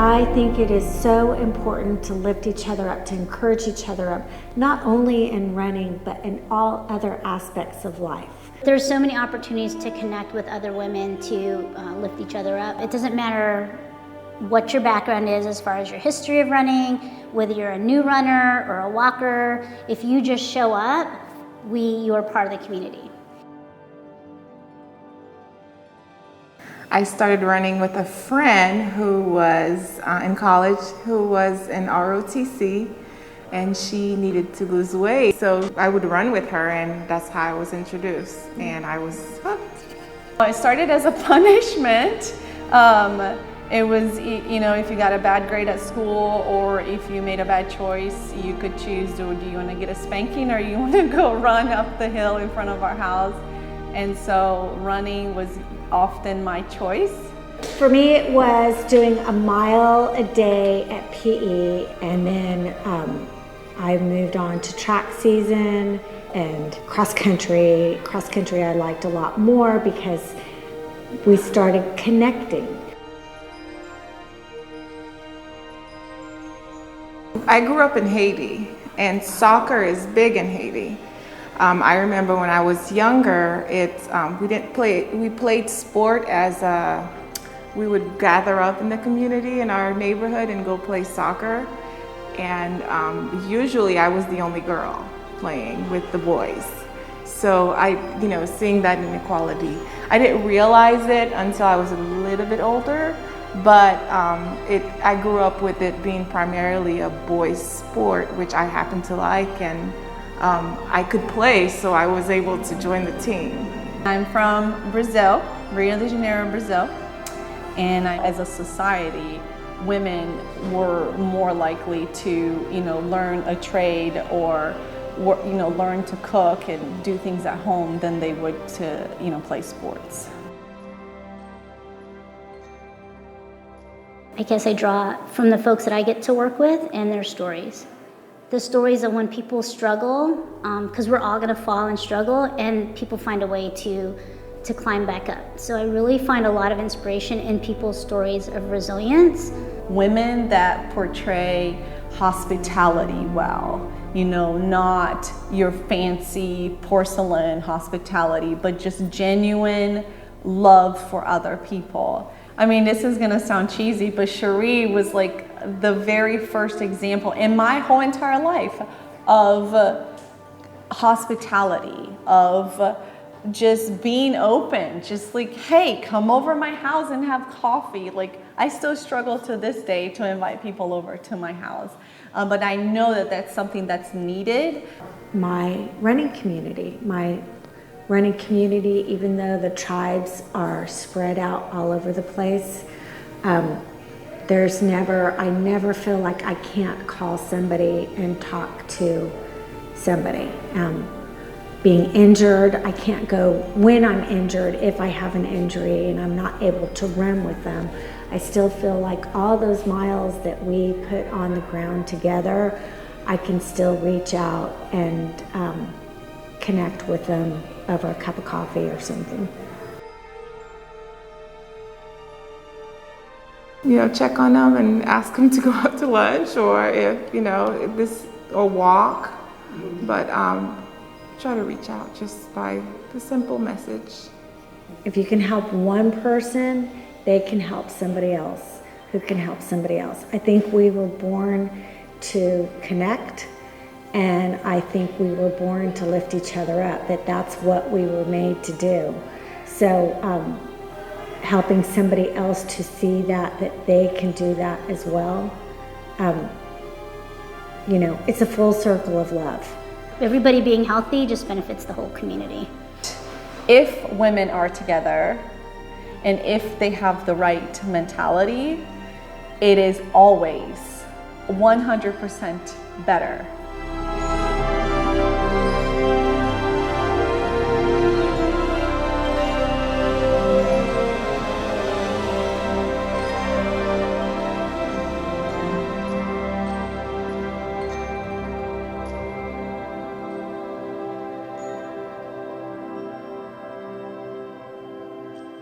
I think it is so important to lift each other up, to encourage each other up, not only in running, but in all other aspects of life. There's so many opportunities to connect with other women to lift each other up. It doesn't matter what your background is as far as your history of running, whether you're a new runner or a walker. If you just show up, you are part of the community. I started running with a friend who was in college, who was in ROTC, and she needed to lose weight. So I would run with her, and that's how I was introduced, and I was hooked. It started as a punishment. It was, you know, if you got a bad grade at school or if you made a bad choice, you could choose, do you want to get a spanking or you want to go run up the hill in front of our house? And so running was often my choice. For me, it was doing a mile a day at PE, and then I moved on to track season and cross country. Cross country I liked a lot more because we started connecting. I grew up in Haiti, and soccer is big in Haiti. I remember when I was younger, we played sport as we would gather up in the community in our neighborhood and go play soccer. And usually I was the only girl playing with the boys. So seeing that inequality, I didn't realize it until I was a little bit older. But I grew up with it being primarily a boys' sport, which I happen to like, and I could play, so I was able to join the team. I'm from Brazil, Rio de Janeiro, Brazil, and as a society, women were more likely to, learn a trade or, learn to cook and do things at home than they would to, play sports. I guess I draw from the folks that I get to work with and their stories. The stories of when people struggle, because we're all gonna fall and struggle, and people find a way to climb back up. So I really find a lot of inspiration in people's stories of resilience. Women that portray hospitality well, not your fancy porcelain hospitality, but just genuine love for other people. I mean, this is gonna sound cheesy, but Cherie was like the very first example in my whole entire life of hospitality, of just being open, just like, hey, come over my house and have coffee. Like, I still struggle to this day to invite people over to my house, but I know that that's something that's needed. My running community, even though the tribes are spread out all over the place, I never feel like I can't call somebody and talk to somebody. Being injured, I can't go when I'm injured. If I have an injury and I'm not able to run with them, I still feel like all those miles that we put on the ground together, I can still reach out and connect with them over a cup of coffee or something. Check on them and ask them to go out to lunch, or or walk. But try to reach out just by the simple message. If you can help one person, they can help somebody else who can help somebody else. I think we were born to connect, and I think we were born to lift each other up, that's what we were made to do. So helping somebody else to see that they can do that as well, it's a full circle of love. Everybody being healthy just benefits the whole community. If women are together and if they have the right mentality, it is always 100% better